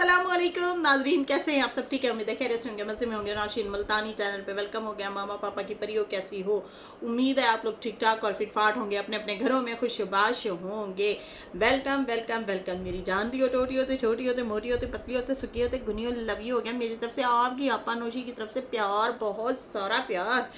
अस्सलामुअलैकुम नाजरीन, कैसे हैं आप सब? ठीक है, उम्मीद है खैरियत से होंगे, मज़े में होंगे। नौशीन मुल्तानी चैनल पे वेलकम हो गया। मामा पापा की परियों कैसी हो? उम्मीद है आप लोग ठीक ठाक और फिटफाट होंगे, अपने अपने घरों में खुशबाश होंगे। Welcome welcome welcome. मेरी जान दी हो, टोटी होते, छोटी होते, मोटी होते, पतली होते, सुखी होते, गुनी हो, लवी हो गया। मेरी तरफ से आपकी आपा नोशी की तरफ से प्यार, बहुत सारा प्यार।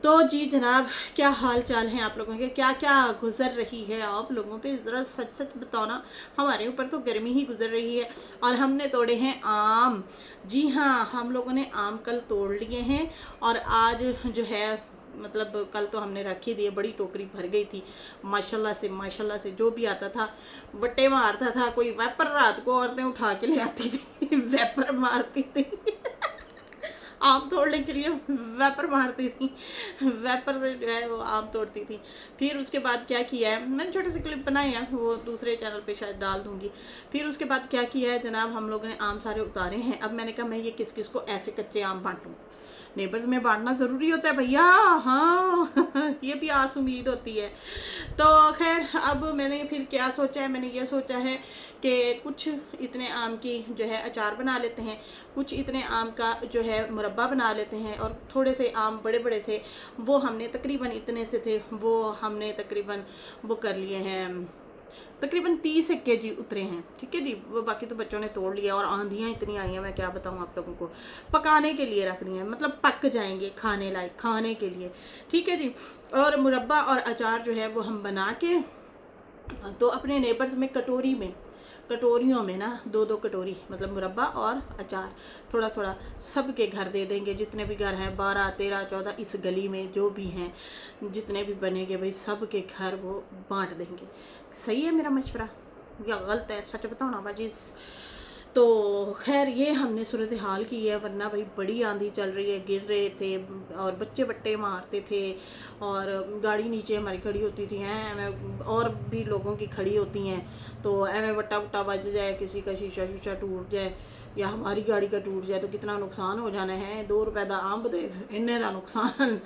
तो जी जनाब, क्या हाल चाल है आप लोगों के? क्या क्या गुजर रही है आप लोगों पे? ज़रा सच सच बताओ ना। हमारे ऊपर तो गर्मी ही गुजर रही है और हमने तोड़े हैं आम। जी हाँ, हम लोगों ने आम कल तोड़ लिए हैं और आज जो है, मतलब कल तो हमने रख ही दिए, बड़ी टोकरी भर गई थी। माशाल्लाह से जो भी आता था वट्टे मारता था। कोई वैपर रात को औरतें उठा के ले आती थी वैपर मारती थी आम तोड़ने के लिए वेपर मारती थी, वेपर से जो है वो आम तोड़ती थी। फिर उसके बाद क्या किया है, मैंने छोटे से क्लिप बनाए हैं, वो दूसरे चैनल पे शायद डाल दूंगी। फिर उसके बाद क्या किया है जनाब, हम लोगों ने आम सारे उतारे हैं। अब मैंने कहा मैं ये किस किस को ऐसे कच्चे आम बांटूँ। नेबर्स में बांटना ज़रूरी होता है भैया, हाँ ये भी आस उम्मीद होती है। तो खैर, अब मैंने फिर क्या सोचा है, मैंने ये सोचा है कि कुछ इतने आम की जो है अचार बना लेते हैं, कुछ इतने आम का जो है मुरब्बा बना लेते हैं। और थोड़े से आम बड़े बड़े थे, वो हमने तकरीबन इतने से थे, वो हमने तकरीबन वो कर लिए हैं, तकरीबन 30 केजी उतरे हैं। ठीक है जी, वो बाकी तो बच्चों ने तोड़ लिया। और आंधियाँ इतनी आई हैं, मैं क्या बताऊँ आप लोगों को। पकाने के लिए रख दिए हैं, मतलब पक जाएंगे खाने लायक, खाने के लिए। ठीक है जी। और मुरब्बा और अचार जो है वो हम बना के तो अपने नेबर्स में कटोरियों में ना, दो दो कटोरी, मतलब मुरब्बा और अचार थोड़ा थोड़ा सबके घर दे देंगे। जितने भी घर हैं, 12 13 14 इस गली में जो भी हैं, जितने भी बनेंगे भाई, सबके घर वो बांट देंगे। सही है मेरा मशवरा या गलत है? सच बताओ ना बाजी। तो खैर, ये हमने सूरत हाल की है, वरना भाई बड़ी आंधी चल रही है, गिर रहे थे और बच्चे बट्टे मारते थे और गाड़ी नीचे हमारी खड़ी होती थी हैं, और भी लोगों की खड़ी होती हैं। तो एवं वट्टा वट्टा बज जाए, किसी का शीशा शीशा टूट जाए या हमारी गाड़ी का टूट जाए तो कितना नुकसान हो जाना है। 2 रुपए का अंब दे इन्ने का नुकसान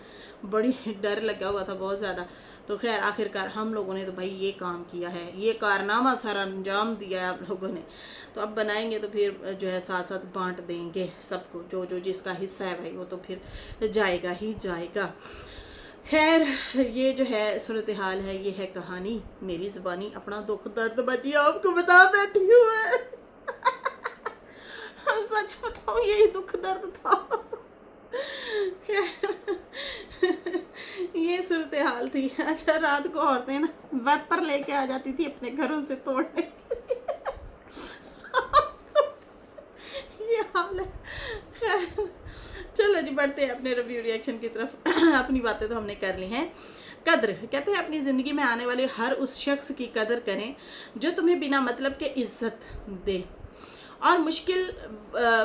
बड़ी डर लगा हुआ था बहुत ज़्यादा। तो खैर आखिरकार हम लोगों ने तो भाई ये काम किया है, ये कारनामा सर अंजाम दिया है आप लोगों ने। तो अब बनाएंगे तो फिर जो है साथ साथ बांट देंगे सबको, जो जो जिसका हिस्सा है भाई वो तो फिर जाएगा ही जाएगा। खैर, ये जो है सूरत हाल है, ये है कहानी। मेरी ज़ुबानी अपना दुख दर्द बची आपको बता बैठी हूँ मैं सच बताऊँ, यही दुख दर्द था ये सूरत हाल थी। अच्छा, रात को औरतें ना वेपर लेके आ जाती थी अपने घरों से तोड़ने ये हाल है। खैर चलो जी, बढ़ते हैं अपने रिव्यू रिएक्शन की तरफ अपनी बातें तो हमने कर ली हैं। कद्र कहते हैं, अपनी ज़िंदगी में आने वाले हर उस शख्स की कदर करें जो तुम्हें बिना मतलब के इज्जत दे और मुश्किल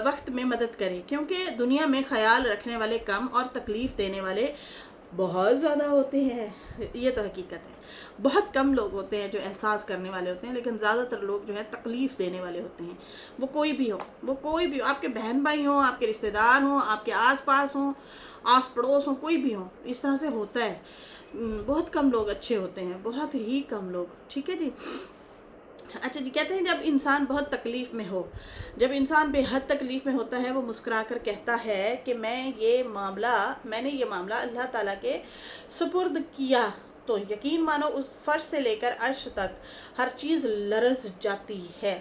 वक्त में मदद करे, क्योंकि दुनिया में ख्याल रखने वाले कम और तकलीफ़ देने वाले बहुत ज़्यादा होते हैं। ये तो हकीकत है, बहुत कम लोग होते हैं जो एहसास करने वाले होते हैं, लेकिन ज़्यादातर लोग जो है तकलीफ़ देने वाले होते हैं। वो कोई भी हो, आपके बहन भाई हों, आपके रिश्तेदार हों, आपके आस पास हों, आस पड़ोस हों, कोई भी हो, इस तरह से होता है। बहुत कम लोग अच्छे होते हैं, बहुत ही कम लोग। ठीक है जी। अच्छा जी, कहते हैं जब इंसान बहुत तकलीफ़ में हो, जब इंसान बेहद तकलीफ़ में होता है, वो मुस्कुरा कर कहता है कि मैंने ये मामला अल्लाह ताला के सुपुर्द किया, तो यकीन मानो उस फर्श से लेकर अर्श तक हर चीज़ लरज़ जाती है।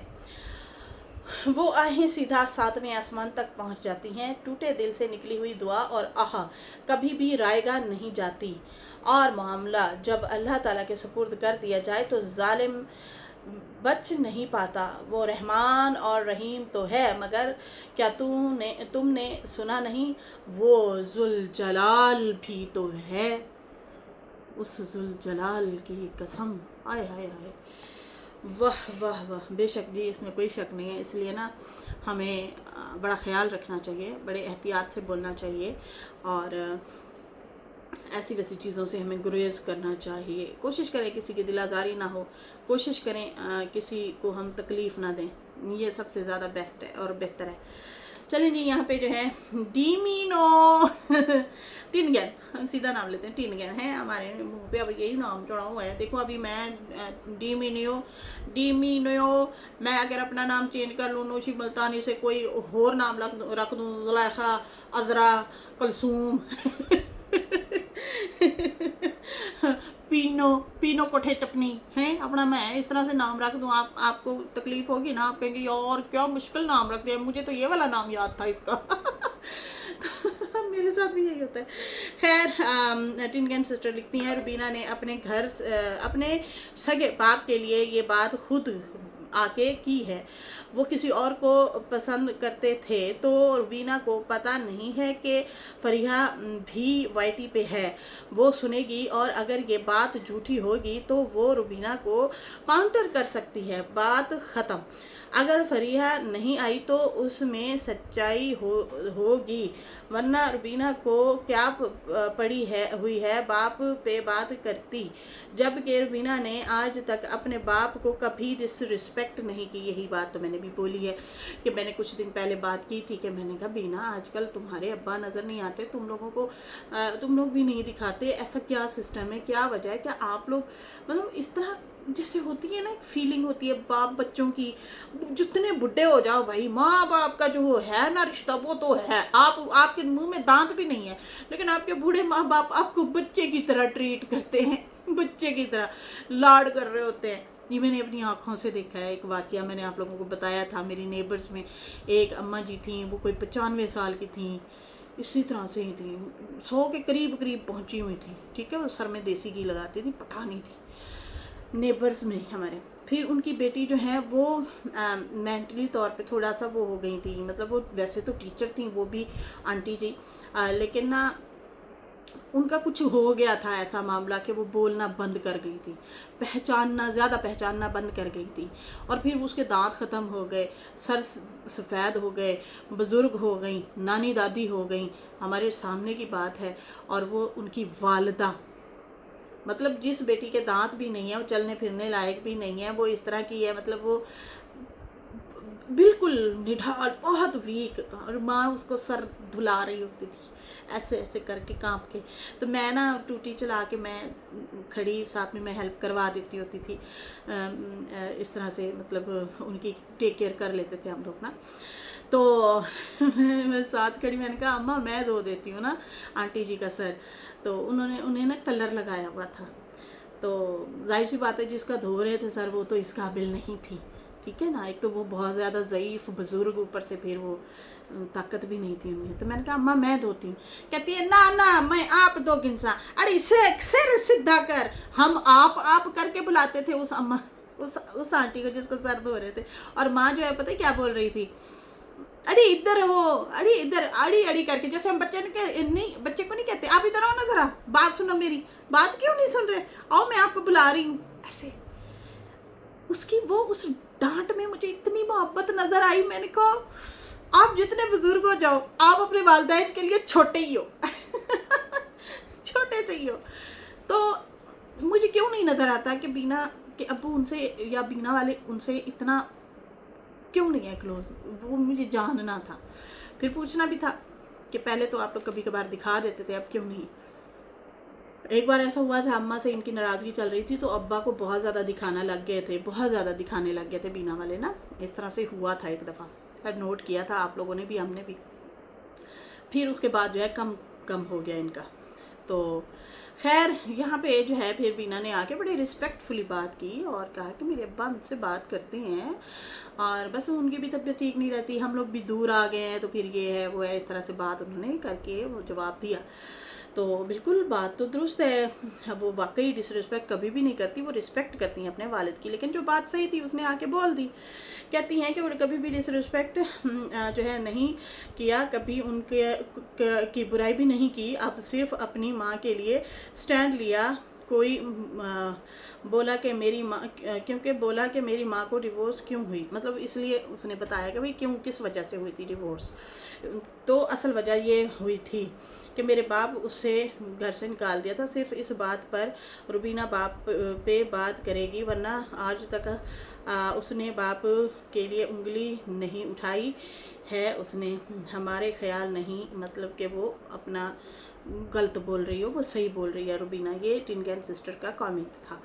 वो आहें सीधा 7वें आसमान तक पहुंच जाती हैं। टूटे दिल से निकली हुई दुआ और आह कभी भी रायगा नहीं जाती। और मामला जब अल्लाह ताला के सुपुर्द कर दिया जाए तो जालिम बच नहीं पाता। वो रहमान और रहीम तो है, मगर क्या तुमने सुना नहीं, वो जुल जलाल भी तो है। उस जुल जलाल की कसम, आय हाय हाय, वाह वाह वाह। बेशक जी, इसमें कोई शक नहीं है। इसलिए ना हमें बड़ा ख्याल रखना चाहिए, बड़े एहतियात से बोलना चाहिए और ऐसी वैसी चीज़ों से हमें गुरेज करना चाहिए। कोशिश करें किसी की दिल आज़ारी ना हो, कोशिश करें किसी को हम तकलीफ़ ना दें, ये सबसे ज़्यादा बेस्ट है और बेहतर है। चलें जी, यहाँ पे जो है डीमिनो टिनगन, हम सीधा नाम लेते हैं, टिनगन है हमारे मुंह पे, अब यही नाम चढ़ा हुआ है। देखो अभी मैं डीमिनो मैं अगर अपना नाम चेंज कर लूँ नौशी मुल्तानी से, कोई और नाम रख दूँ, जुलेखा, अजरा, कलसूम पीनो कोठे टपनी है अपना, मैं इस तरह से नाम रख दूं, आपको तकलीफ होगी ना, आप कहेंगे यार क्या मुश्किल नाम रख दिया, मुझे तो ये वाला नाम याद था इसका मेरे साथ भी यही होता है। खैर टिनगन सिस्टर लिखती हैं, रुबीना ने अपने सगे बाप के लिए ये बात खुद आके की है। वो किसी और को पसंद करते थे, तो रुबीना को पता नहीं है कि फरीहा भी वाईटी पे है। वो सुनेगी और अगर ये बात झूठी होगी तो वो रुबीना को काउंटर कर सकती है, बात ख़त्म। अगर फरीहा नहीं आई तो उसमें सच्चाई होगी, वरना रुबीना को क्या हुई है बाप पे बात करती, जबकि रुबीना ने आज तक अपने बाप को कभी डिसरिस्पेक्ट नहीं की। यही बात तो मैंने भी बोली है कि मैंने कुछ दिन पहले बात की थी कि मैंने कहा बीना आजकल तुम्हारे अब्बा नज़र नहीं आते, तुम लोग भी नहीं दिखाते, ऐसा क्या सिस्टम है, क्या वजह है, क्या आप लोग मतलब इस तरह जैसे होती है ना, एक फीलिंग होती है बाप बच्चों की, जितने बुढ़े हो जाओ भाई, माँ बाप का जो है ना रिश्ता वो तो है, आपके मुंह में दांत भी नहीं है, लेकिन आपके बूढ़े माँ बाप आपको बच्चे की तरह ट्रीट करते हैं, बच्चे की तरह लाड कर रहे होते हैं। ये मैंने अपनी आँखों से देखा है। एक वाकया मैंने आप लोगों को बताया था, मेरी नेबर्स में एक अम्मा जी थी, वो कोई 95 साल की थी, इसी तरह से ही थी, 100 के करीब पहुंची हुई थी, ठीक है। वो सर में देसी घी लगाती थी, पठानी थी, नेबर्स में हमारे। फिर उनकी बेटी जो है वो मेंटली तौर पे थोड़ा सा वो हो गई थी, मतलब वो वैसे तो टीचर थी वो भी आंटी जी, लेकिन ना उनका कुछ हो गया था ऐसा मामला कि वो बोलना बंद कर गई थी, ज़्यादा पहचानना बंद कर गई थी, और फिर उसके दांत ख़त्म हो गए, सर सफ़ेद हो गए, बुज़ुर्ग हो गई, नानी दादी हो गई, हमारे सामने की बात है। और वो उनकी वालदा, मतलब जिस बेटी के दांत भी नहीं है, वो चलने फिरने लायक भी नहीं है, वो इस तरह की है, मतलब वो बिल्कुल निढाल, बहुत वीक, और माँ उसको सर धुला रही होती थी ऐसे ऐसे करके कांप के। तो मैं ना टूटी चला के मैं खड़ी साथ में मैं हेल्प करवा देती होती थी, इस तरह से मतलब उनकी टेक केयर कर लेते थे हम लोग ना। तो मैं साथ खड़ी, मैंने कहा अम्मा मैं धो देती हूँ ना आंटी जी का सर। तो उन्हें ना कलर लगाया हुआ था, तो जाहिर सी बात है जिसका धो रहे थे सर वो तो इस काबिल नहीं थी, ठीक है ना। एक तो वो बहुत ज़्यादा ज़ईफ़ बुज़ुर्ग, ऊपर से फिर वो ताकत भी नहीं थी उनमें। तो मैंने कहा अम्मा मैं धोती हूँ। कहती है ना ना मैं आप दो गिनसा, अरे सिर सीधा कर। हम आप करके बुलाते थे उस अम्मा उस आंटी को जिसको सर धो रहे थे। और माँ जो है पता है क्या बोल रही थी, अरे इधर हो, अरे इधर, अड़ी अड़ी करके, जैसे हम बच्चे को नहीं कहते आप इधर आओ ना, जरा बात सुनो मेरी, बात क्यों नहीं सुन रहे, आओ मैं आपको बुला रही हूँ, ऐसे। उसकी वो उस डांट में मुझे इतनी मोहब्बत नजर आई। मैंने कहा आप जितने बुजुर्ग हो जाओ, आप अपने वालिदैन के लिए छोटे ही हो छोटे से ही हो। तो मुझे क्यों नहीं नजर आता कि बीना के अब्बू उनसे या बीना वाले उनसे इतना क्यों नहीं है क्लोज, वो मुझे जानना था। फिर पूछना भी था कि पहले तो आप लोग कभी कभार दिखा देते थे, अब क्यों नहीं। एक बार ऐसा हुआ था, अम्मा से इनकी नाराज़गी चल रही थी, तो अब्बा को बहुत ज़्यादा दिखाना लग गए थे, बहुत ज़्यादा दिखाने लग गए थे बीना वाले ना। इस तरह से हुआ था एक दफ़ा, शायद नोट किया था आप लोगों ने भी, हमने भी। फिर उसके बाद जो है कम हो गया इनका। तो खैर यहाँ पे जो है फिर बीना ने आके बड़ी रिस्पेक्टफुली बात की और कहा कि मेरे अब्बा मुझसे बात करते हैं और बस उनकी भी तबीयत ठीक नहीं रहती, हम लोग भी दूर आ गए हैं, तो फिर ये है वो है, इस तरह से बात उन्होंने करके वो जवाब दिया। तो बिल्कुल बात तो दुरुस्त है, वो वाकई डिसरिस्पेक्ट कभी भी नहीं करती, वो रिस्पेक्ट करती हैं अपने वालिद की। लेकिन जो बात सही थी उसने आके बोल दी, कहती हैं कि वो कभी भी डिसरिस्पेक्ट जो है नहीं किया, कभी उनके की बुराई भी नहीं की, अब सिर्फ अपनी माँ के लिए स्टैंड लिया। कोई बोला कि मेरी माँ, क्योंकि बोला कि मेरी माँ को डिवोर्स क्यों हुई, मतलब इसलिए उसने बताया कि भाई क्यों, किस वजह से हुई थी डिवोर्स। तो असल वजह ये हुई थी कि मेरे बाप उसे घर से निकाल दिया था, सिर्फ इस बात पर रुबीना बाप पे बात करेगी, वरना आज तक उसने बाप के लिए उंगली नहीं उठाई है, उसने हमारे ख्याल नहीं, मतलब कि वो अपना गलत बोल रही हो, वो सही बोल रही है रुबीना। ये टिन कैन सिस्टर का कमेंट था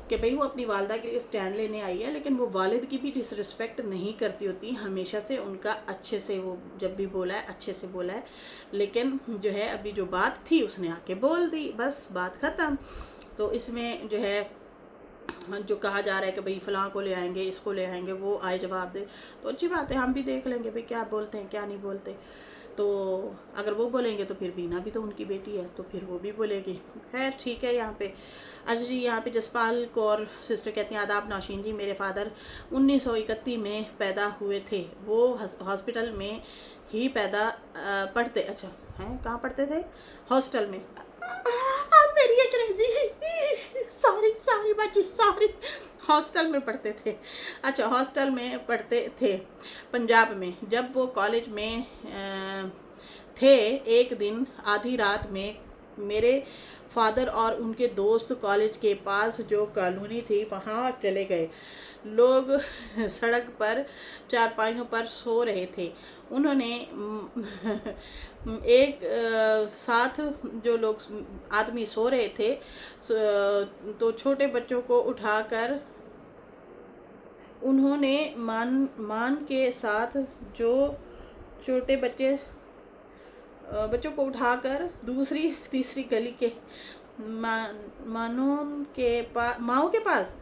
कि भाई वो अपनी वालदा के लिए स्टैंड लेने आई है, लेकिन वो वालिद की भी डिसरिस्पेक्ट नहीं करती होती, हमेशा से उनका अच्छे से वो जब भी बोला है अच्छे से बोला है। लेकिन जो है अभी जो बात थी उसने आके बोल दी, बस बात ख़त्म। तो इसमें जो है जो कहा जा रहा है कि भाई फ़लाँ को ले आएंगे, इसको ले आएंगे, वो आए जवाब दे, तो अच्छी बात है, हम भी देख लेंगे भाई क्या बोलते हैं क्या नहीं बोलते। तो अगर वो बोलेंगे तो फिर बीना भी तो उनकी बेटी है, तो फिर वो भी बोलेगी। खैर ठीक है। यहाँ पे अच्छा जी, यहाँ पे जसपाल कौर सिस्टर कहती हैं, आदाब नौशीन जी, मेरे फादर 1931 में पैदा हुए थे, वो हॉस्पिटल में ही पैदा पढ़ते, अच्छा हैं कहाँ पढ़ते थे? हॉस्टल में। मेरी सॉरी सॉरी बाजी सॉरी, हॉस्टल में पढ़ते थे। अच्छा हॉस्टल में पढ़ते थे पंजाब में। जब वो कॉलेज में थे, एक दिन आधी रात में मेरे फादर और उनके दोस्त कॉलेज के पास जो कॉलोनी थी वहाँ चले गए। लोग सड़क पर चारपाइयों पर सो रहे थे। उन्होंने एक साथ जो लोग आदमी सो रहे थे, तो छोटे बच्चों को उठाकर उन्होंने मान के साथ जो छोटे बच्चों को उठाकर दूसरी तीसरी गली के माओ के पास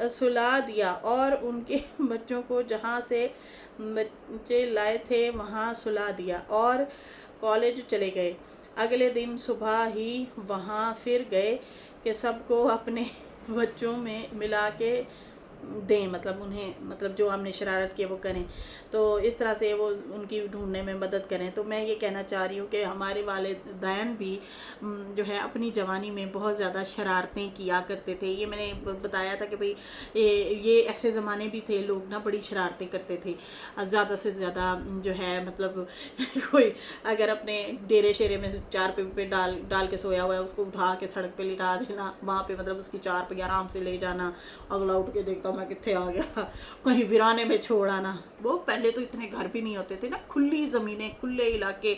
सुला दिया और उनके बच्चों को जहाँ से बच्चे लाए थे वहाँ सुला दिया और कॉलेज चले गए। अगले दिन सुबह ही वहाँ फिर गए कि सबको अपने बच्चों में मिला के दें, मतलब उन्हें, मतलब जो हमने शरारत की वो करें, तो इस तरह से वो उनकी ढूंढने में मदद करें। तो मैं ये कहना चाह रही हूँ कि हमारे वालिदैन भी जो है अपनी जवानी में बहुत ज़्यादा शरारतें किया करते थे। ये मैंने बताया था कि भाई ये ऐसे ज़माने भी थे, लोग ना बड़ी शरारतें करते थे, ज़्यादा से ज़्यादा जो है मतलब कोई अगर अपने डेरे शेरे में चार पे डाल के सोया हुआ है, उसको उठा के सड़क पे लिटा देना, वहाँ पे मतलब उसकी चार पे आराम से ले जाना, अगला उठ के देखता मैं कितने आ गया, कहीं वीराने में छोड़ आना। वो पहले तो इतने घर भी नहीं होते थे ना, खुली ज़मीनें, खुले इलाके,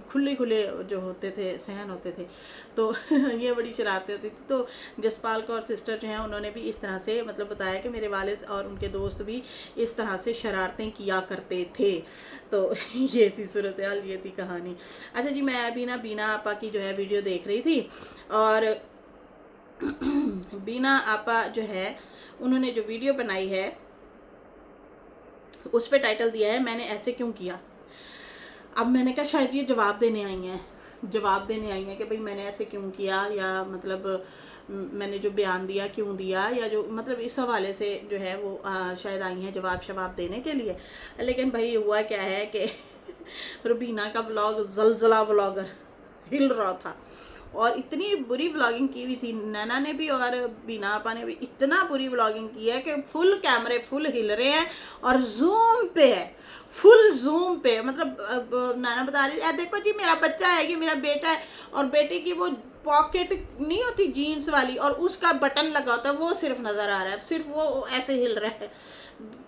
खुले जो होते थे, सहन होते थे, तो ये बड़ी शरारतें होती थी। तो जसपाल कौर सिस्टर जो हैं उन्होंने भी इस तरह से मतलब बताया कि मेरे वालिद और उनके दोस्त भी इस तरह से शरारतें किया करते थे। तो ये थी सूरत हाल, ये थी कहानी। अच्छा जी, मैं अभी ना बीना आपा की जो है वीडियो देख रही थी, और बीना आपा जो है उन्होंने जो वीडियो बनाई है उस पर टाइटल दिया है, मैंने ऐसे क्यों किया। अब मैंने कहा शायद ये जवाब देने आई हैं कि भाई मैंने ऐसे क्यों किया, या मतलब मैंने जो बयान दिया क्यों दिया, या जो मतलब इस हवाले से जो है वो शायद आई हैं जवाब देने के लिए। लेकिन भाई हुआ क्या है कि रुबीना का व्लॉग जलजला व्लॉगर हिल रहा था, और इतनी बुरी व्लॉगिंग की हुई थी नैना ने भी और बीना आपा ने भी, इतना बुरी व्लॉगिंग की है कि फुल कैमरे फुल हिल रहे हैं और जूम पे है, फुल जूम पे। मतलब नैना बता रही है देखो जी मेरा बच्चा है, ये मेरा बेटा है, और बेटे की वो पॉकेट नहीं होती जीन्स वाली और उसका बटन लगा होता है, वो सिर्फ नज़र आ रहा है, सिर्फ वो ऐसे हिल रहा है,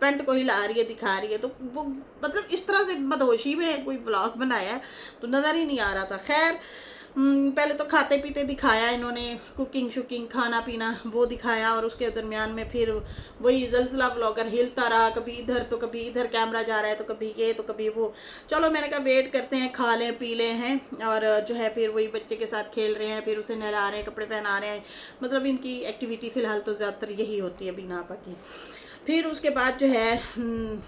पेंट को हिला रही है, दिखा रही है। तो वो मतलब इस तरह से मदहोशी में कोई ब्लॉग बनाया है तो नज़र ही नहीं आ रहा था। खैर पहले तो खाते पीते दिखाया इन्होंने, कुकिंग शुकिंग खाना पीना वो दिखाया, और उसके दरमियान में फिर वही जलजला व्लॉगर हिलता रहा, कभी इधर तो कभी इधर कैमरा जा रहा है, तो कभी ये तो कभी वो। चलो मैंने कहा वेट करते हैं, खा लें पी लें हैं, और जो है फिर वही बच्चे के साथ खेल रहे हैं, फिर उसे नहला रहे हैं, कपड़े पहना रहे हैं, मतलब इनकी एक्टिविटी फ़िलहाल तो ज़्यादातर यही होती है बीना आपा की। फिर उसके बाद जो है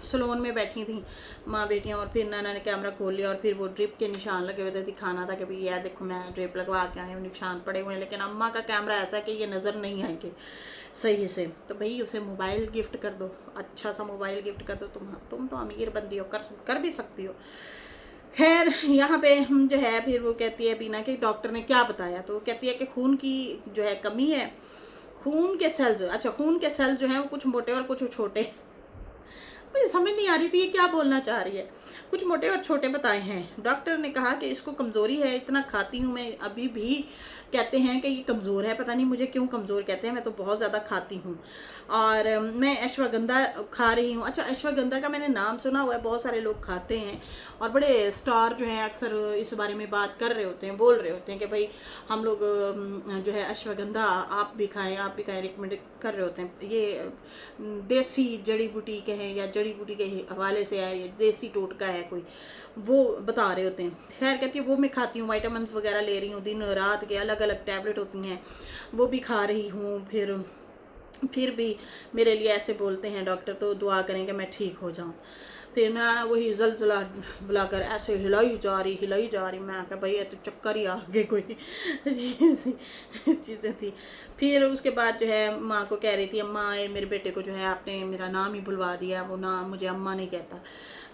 सलोन में बैठी थी माँ बेटियाँ, और फिर नाना ने कैमरा खोल लिया, और फिर वो ड्रिप के निशान लगे हुए थे, दिखाना था कि भाई यार देखो मैं ड्रिप लगवा के आई हूँ, निशान पड़े हुए हैं, लेकिन अम्मा का कैमरा ऐसा है कि ये नज़र नहीं आएंगे सही से। तो भाई उसे मोबाइल गिफ्ट कर दो, अच्छा सा मोबाइल गिफ्ट कर दो, तुम तो अमीर बंदी हो, कर भी सकती हो। खैर यहाँ पे हम जो है फिर वो कहती है बीना कि डॉक्टर ने क्या बताया, तो वो कहती है कि खून की जो है कमी है, खून के सेल्स, अच्छा खून के सेल्स जो हैं वो कुछ मोटे और कुछ छोटे। मुझे समझ नहीं आ रही थी ये क्या बोलना चाह रही है। कुछ मोटे और छोटे बताए हैं। डॉक्टर ने कहा कि इसको कमज़ोरी है, इतना खाती हूँ मैं, अभी भी कहते हैं कि ये कमज़ोर है, पता नहीं मुझे क्यों कमज़ोर कहते हैं, मैं तो बहुत ज़्यादा खाती हूँ। और मैं अश्वगंधा खा रही हूँ। अच्छा, अश्वगंधा का मैंने नाम सुना हुआ है, बहुत सारे लोग खाते हैं और बड़े स्टार जो हैं अक्सर इस बारे में बात कर रहे होते हैं, बोल रहे होते हैं कि भाई हम लोग जो है अश्वगंधा आप भी खाएं, रिकमेंड कर रहे होते हैं। ये देसी जड़ी बूटी के हैं या जड़ी बूटी के हवाले से है, ये देसी टोटका है कोई, वो बता रहे होते हैं। खैर कहती है वो मैं खाती हूँ, वाइटामिन वगैरह ले रही हूँ, दिन रात के अलग अलग टैबलेट होती हैं वो भी खा रही हूँ। फिर भी मेरे लिए ऐसे बोलते हैं डॉक्टर, तो दुआ करें कि मैं ठीक हो जाऊँ। फिर ना वही जलजला बुलाकर ऐसे हिलाई जा रही। मैं कहा भाई तो चक्कर ही आ गए, कोई अजीब सी चीज़ें थी। फिर उसके बाद जो है माँ को कह रही थी, अम्मा ये मेरे बेटे को जो है आपने मेरा नाम ही बुलवा दिया, वो नाम मुझे अम्मा नहीं कहता।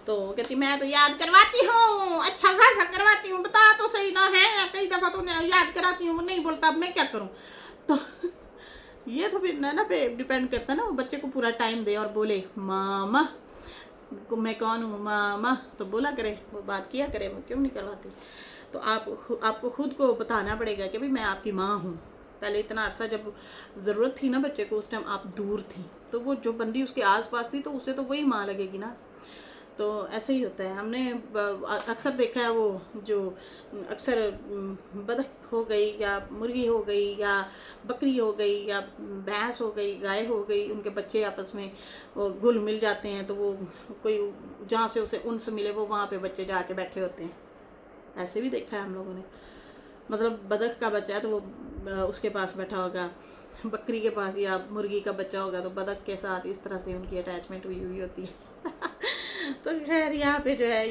तो कहती मैं तो याद करवाती हूँ, अच्छा खासा करवाती हूँ, बता तो सही ना है, कई दफ़ा तो याद कराती हूँ, नहीं बोलता, अब मैं क्या करूँ। तो ये तो फिर ना पे डिपेंड करता है ना, वो बच्चे को पूरा टाइम दे और बोले मामा मैं कौन हूँ, मामा तो बोला करे, वो बात किया करे, वो क्यों नहीं करवाती। तो आपको खुद को बताना पड़ेगा कि भाई मैं आपकी माँ हूँ। पहले इतना अरसा जब ज़रूरत थी ना बच्चे को, उस टाइम आप दूर थी, तो वो जो बंदी उसके आसपास थी तो उसे तो वही माँ लगेगी ना। तो ऐसे ही होता है। हमने अक्सर देखा है, वो जो अक्सर बतख हो गई या मुर्गी हो गई या बकरी हो गई या भैंस हो गई, गाय हो गई, उनके बच्चे आपस में वो घुल मिल जाते हैं, तो वो कोई जहाँ से उसे उनस मिले वो वहाँ पे बच्चे जाके बैठे होते हैं। ऐसे भी देखा है हम लोगों ने। मतलब बतख का बच्चा है तो वो उसके पास बैठा होगा, बकरी के पास या मुर्गी का बच्चा होगा तो बतख के साथ इस तरह से उनकी अटैचमेंट हुई होती है। तो खैर यहाँ पे जो है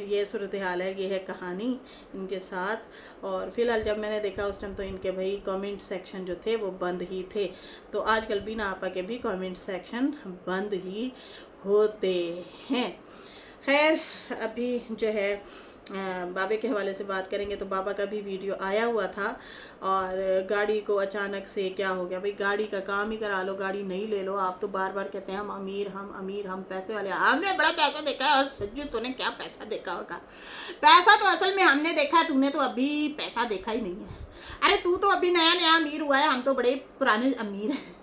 ये सूरत हाल है, ये है कहानी इनके साथ। और फिलहाल जब मैंने देखा उस टाइम तो इनके भाई कमेंट सेक्शन जो थे वो बंद ही थे। तो आजकल बीना आपा के भी कमेंट सेक्शन बंद ही होते हैं। खैर अभी जो है बाबे के हवाले से बात करेंगे तो बाबा का भी वीडियो आया हुआ था और गाड़ी को अचानक से क्या हो गया, भाई गाड़ी का काम ही करा लो, गाड़ी नहीं ले लो। आप तो बार बार कहते हैं हम अमीर, हम पैसे वाले। हमने बड़ा पैसा देखा है। और सज्जू तूने क्या पैसा देखा होगा, पैसा तो असल में हमने देखा है, तूने तो अभी पैसा देखा ही नहीं है। अरे तू तो अभी नया नया अमीर हुआ है, हम तो बड़े पुराने अमीर हैं।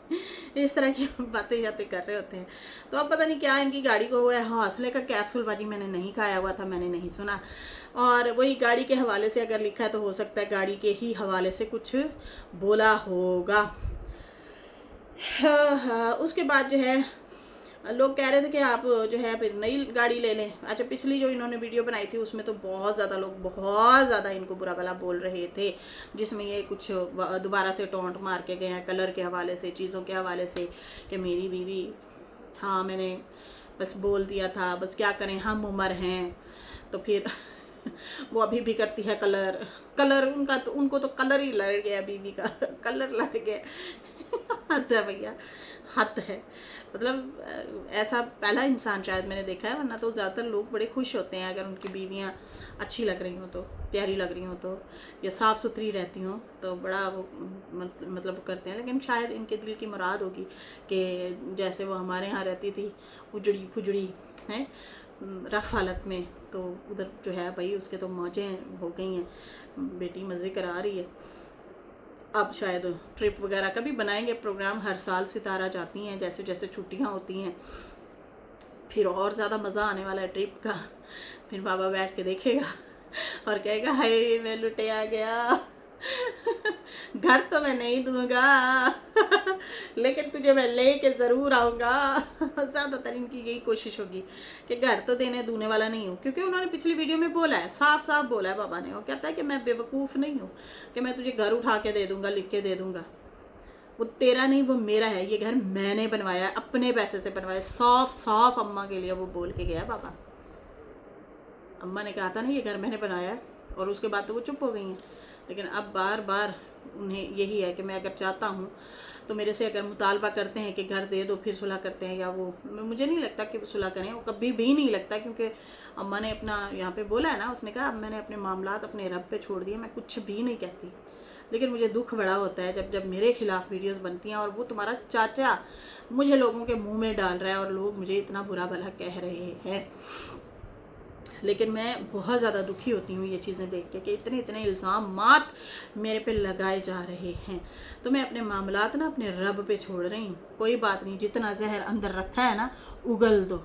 इस तरह की बातें कर रहे होते हैं। तो अब पता नहीं क्या इनकी गाड़ी को हुआ है, हौसले का कैप्सूल बाजी मैंने नहीं खाया हुआ था, मैंने नहीं सुना। और वही गाड़ी के हवाले से अगर लिखा है तो हो सकता है गाड़ी के ही हवाले से कुछ बोला होगा। हाँ, उसके बाद जो है लोग कह रहे थे कि आप जो है फिर नई गाड़ी ले लें। अच्छा, पिछली जो इन्होंने वीडियो बनाई थी उसमें तो बहुत ज़्यादा लोग बहुत ज़्यादा इनको बुरा भला बोल रहे थे, जिसमें ये कुछ दोबारा से टोंट मार के गए हैं कलर के हवाले से, चीज़ों के हवाले से कि मेरी बीवी, हाँ मैंने बस बोल दिया था, बस क्या करें हम उम्र हैं। तो फिर वो अभी भी करती है कलर उनको तो कलर ही लड़ गया, बीवी का कलर लड़ गया। हद है भैया, हद है। मतलब ऐसा पहला इंसान शायद मैंने देखा है, वरना तो ज़्यादातर लोग बड़े खुश होते हैं अगर उनकी बीवियाँ अच्छी लग रही हों, तो प्यारी लग रही हों, तो या साफ़ सुथरी रहती हों, तो बड़ा वो मतलब करते हैं। लेकिन शायद इनके दिल की मुराद होगी कि जैसे वो हमारे यहाँ रहती थी, उजड़ी फुजड़ी हैं रफ़ हालत में, तो उधर जो है भाई उसके तो मौजें हो गई हैं, बेटी मज़े करा रही है। अब शायद ट्रिप वगैरह का भी बनाएंगे प्रोग्राम, हर साल सितारा जाती हैं, जैसे जैसे छुट्टियां होती हैं फिर और ज़्यादा मज़ा आने वाला है ट्रिप का। फिर बाबा बैठ के देखेगा और कहेगा हाय मैं लुटिया गया। घर तो मैं नहीं दूंगा लेकिन तुझे मैं ले के ज़रूर आऊँगा। ज़्यादातर इनकी यही कोशिश होगी कि घर तो देने दूने वाला नहीं हूँ, क्योंकि उन्होंने पिछली वीडियो में बोला है, साफ साफ बोला है बाबा ने। वो कहता है कि मैं बेवकूफ़ नहीं हूँ कि मैं तुझे घर उठा के दे दूँगा, लिख के दे दूँगा। वो तेरा नहीं, वो मेरा है, ये घर मैंने बनवाया है, अपने पैसे से बनवाया। साफ साफ अम्मा के लिए वो बोल के गया बाबा। अम्मा ने कहा था ना ये घर मैंने बनाया है, और उसके बाद तो वो चुप हो गई हैं। लेकिन अब बार बार उन्हें यही है कि मैं अगर चाहता हूँ तो मेरे से अगर मुतालबा करते हैं कि घर दे दो, फिर सुलह करते हैं, या वो मुझे नहीं लगता कि वो सुलह करें, वो कभी भी नहीं लगता। क्योंकि अम्मा ने अपना यहाँ पे बोला है ना, उसने कहा अब मैंने अपने मामलात अपने रब पे छोड़ दिए, मैं कुछ भी नहीं कहती। लेकिन मुझे दुख बड़ा होता है जब मेरे खिलाफ वीडियोस बनती हैं और वो तुम्हारा चाचा मुझे लोगों के मुंह में डाल रहा है और लोग मुझे इतना बुरा भला कह रहे हैं। लेकिन मैं बहुत ज़्यादा दुखी होती हूँ ये चीज़ें देख के कि इतने इतने इल्ज़ामात मेरे पे लगाए जा रहे हैं। तो मैं अपने मामलात ना अपने रब पे छोड़ रही हूँ। कोई बात नहीं, जितना जहर अंदर रखा है ना उगल दो,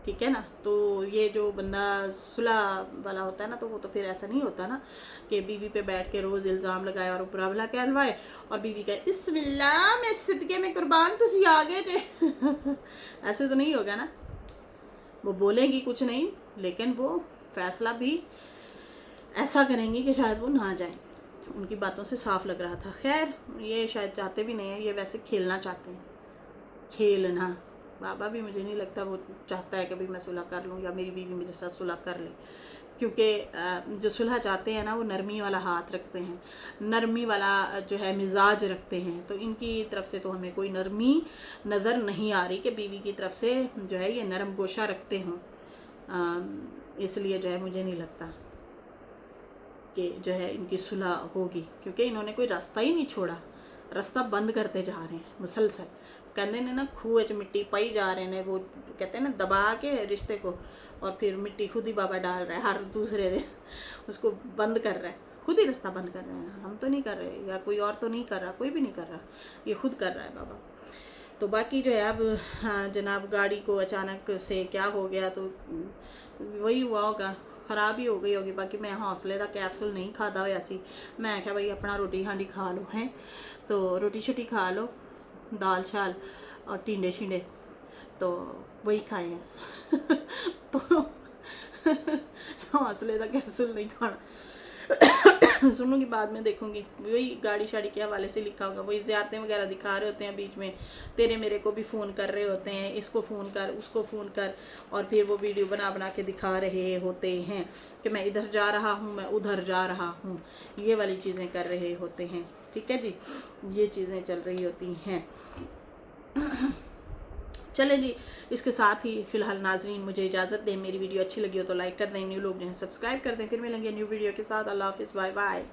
ठीक है ना। तो ये जो बंदा सुलह वाला होता है ना, तो वो तो फिर ऐसा नहीं होता ना कि बीवी पे बैठ के रोज़ इल्ज़ाम लगाए और बुरा भला कहलवाए और बीवी कहे बिस्मिल्लाह मैं सिद्के में कुर्बान तुझी आ गए थे ऐसे तो नहीं होगा ना। वो बोलेंगी कुछ नहीं, लेकिन वो फैसला भी ऐसा करेंगी कि शायद वो ना जाए। उनकी बातों से साफ लग रहा था। खैर ये शायद चाहते भी नहीं है, ये वैसे खेलना चाहते हैं, खेलना। बाबा भी मुझे नहीं लगता वो चाहता है कि भाई मैं सुलह कर लूँ या मेरी बीवी मेरे साथ सुलह कर ले, क्योंकि जो सुलह चाहते हैं ना वो नरमी वाला हाथ रखते हैं, नरमी वाला जो है मिजाज रखते हैं। तो इनकी तरफ से तो हमें कोई नरमी नज़र नहीं आ रही कि बीवी की तरफ से जो है ये नरम गोशा रखते हों। इसलिए जो है मुझे नहीं लगता कि जो है इनकी सुलह होगी, क्योंकि इन्होंने कोई रास्ता ही नहीं छोड़ा, रास्ता बंद करते जा रहे हैं मुसलसल। कहते ने ना खूह च मिट्टी पाई जा रहे हैं, वो कहते हैं ना दबा के रिश्ते को, और फिर मिट्टी खुद ही बाबा डाल रहा है हर दूसरे दिन उसको बंद कर रहा है, खुद ही रास्ता बंद कर रहे हैं। हम तो नहीं कर रहे या कोई और तो नहीं कर रहा, कोई भी नहीं कर रहा, ये खुद कर रहा है बाबा। तो बाकी जो है अब हाँ जनाब, गाड़ी को अचानक से क्या हो गया, तो वही हुआ होगा, ख़राब ही हो गई होगी। बाकी मैं हौसले का कैप्सूल नहीं खाता होया सी, मैं क्या भाई अपना रोटी हांडी खा लो हैं, तो रोटी शटी खा लो, दाल शाल और टिंडे शिंडे तो वही खाए हैं तो हौसले का कैप्सूल नहीं खाना सुनूंगी बाद में, देखूंगी वही गाड़ी शाड़ी के हवाले से लिखा होगा, वही ज़ियारतें वगैरह दिखा रहे होते हैं बीच में, तेरे मेरे को भी फ़ोन कर रहे होते हैं, इसको फ़ोन कर उसको फ़ोन कर, और फिर वो वीडियो बना बना के दिखा रहे होते हैं कि मैं इधर जा रहा हूँ, मैं उधर जा रहा हूँ, ये वाली चीज़ें कर रहे होते हैं। ठीक है जी, ये चीज़ें चल रही होती हैं। चलें जी, इसके साथ ही फ़िलहाल नाजरीन मुझे इजाज़त दें। मेरी वीडियो अच्छी लगी हो तो लाइक कर दें, न्यू लोग जो हैं सब्सक्राइब कर दें। फिर मिलेंगे न्यू वीडियो के साथ। अल्लाह हाफ़िज़, बाय बाय।